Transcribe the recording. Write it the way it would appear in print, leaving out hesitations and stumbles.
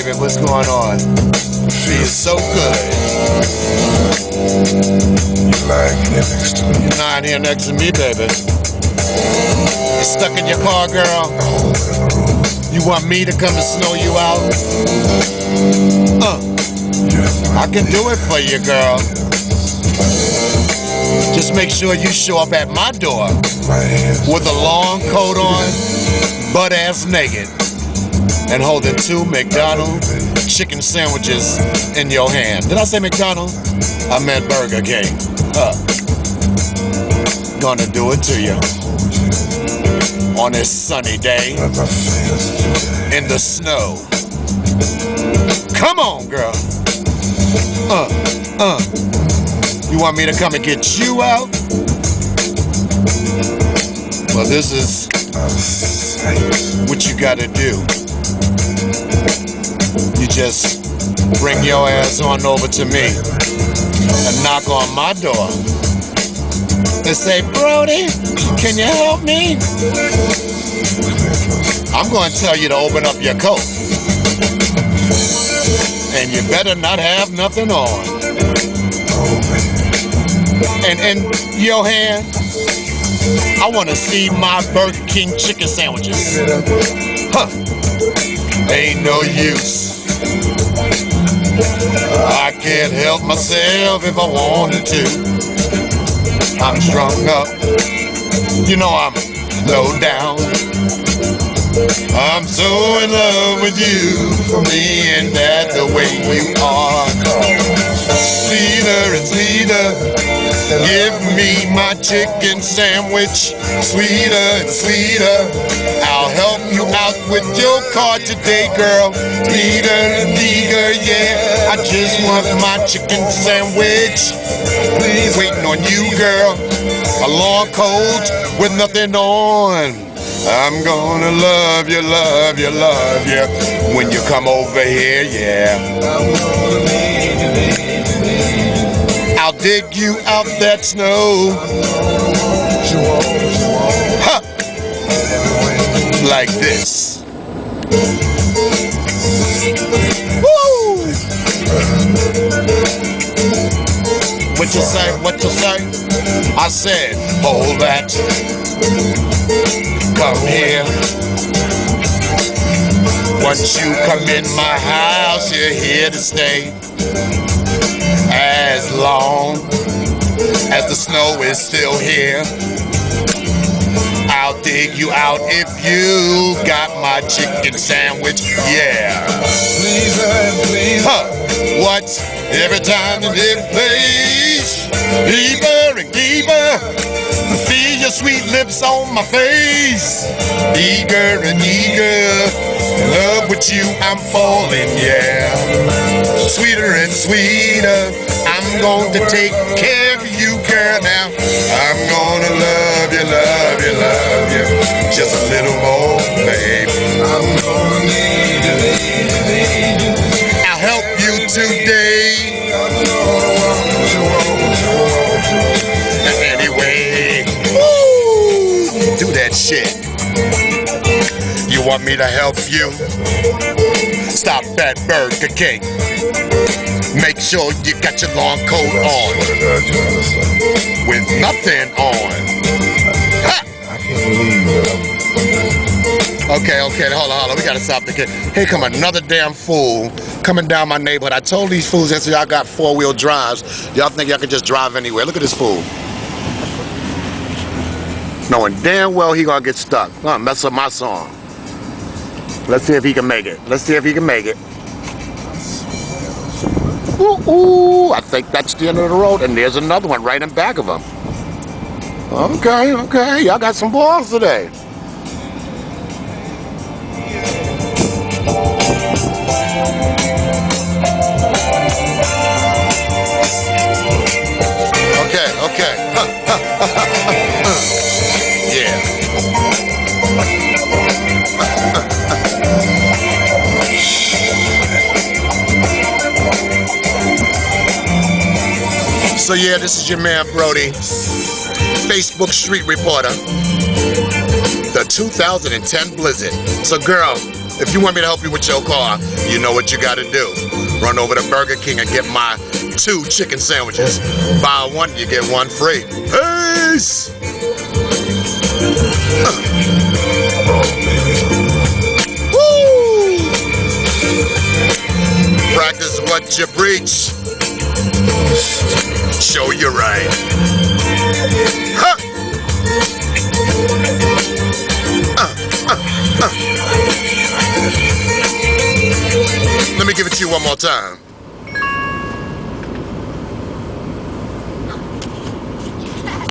baby, what's going on? Feels so good. You're lying here next to me. You're lying here next to me, baby. You're stuck in your car, girl. You want me to come and snow you out? I can do it for you, girl. Just make sure you show up at my door with a long coat on, butt-ass naked, and holding 2 McDonald's chicken sandwiches in your hand. Did I say McDonald's? I meant Burger King. Gonna do it to you on this sunny day in the snow. Come on, girl. You want me to come and get you out? Well, this is what you gotta do. You just bring your ass on over to me and knock on my door and say, Brody, can you help me? I'm going to tell you to open up your coat. And you better not have nothing on. And in your hand, I want to see my Burger King chicken sandwiches. Ain't no use. I can't help myself if I wanted to. I'm strung up. You know I'm low down. I'm so in love with you, for me and that the way you are. Sweeter and sweeter, give me my chicken sandwich. Sweeter and sweeter, I'll help you out with your car today, girl. Sweeter and eager, yeah, I just want my chicken sandwich. Please, waiting on you, girl. A long coat with nothing on. I'm gonna love you, love you, love you when you come over here, yeah. I'll dig you out that snow. Huh. Like this. Woo! What you say? What you say? I said, hold that. Come here. Once you come in my house, you're here to stay. As long as the snow is still here, I'll dig you out if you got my chicken sandwich, yeah. Huh. What? Every time and every place, deeper and deeper. Feel your sweet lips on my face. Eager and eager, in love with you I'm falling, yeah. Sweeter and sweeter, I'm going to take care of you, girl, now. I'm gonna love you, love you, love you, just a little more, babe. I'm gonna need you, baby. I'll help you today. Anyway, woo, do that shit. You want me to help you? Stop at Burger King. Make sure you got your long coat on with nothing on. Ha! I can't believe it. Okay, hold on. We gotta stop the kid. Here come another damn fool coming down my neighborhood. I told these fools that y'all got 4-wheel drives. Y'all think y'all can just drive anywhere. Look at this fool. Knowing damn well he gonna get stuck. Gonna mess up my song. Let's see if he can make it. Ooh, I think that's the end of the road, and there's another one right in back of him. Okay, y'all got some balls today. Okay. Yeah. So yeah, this is your man Brody, Facebook Street Reporter, the 2010 Blizzard. So girl, If you want me to help you with your car, you know what you gotta do. Run over to Burger King and get my 2 chicken sandwiches. Buy one, you get one free. Peace! Woo! Practice what you preach. Show you right. Huh. Let me give it to you one more time.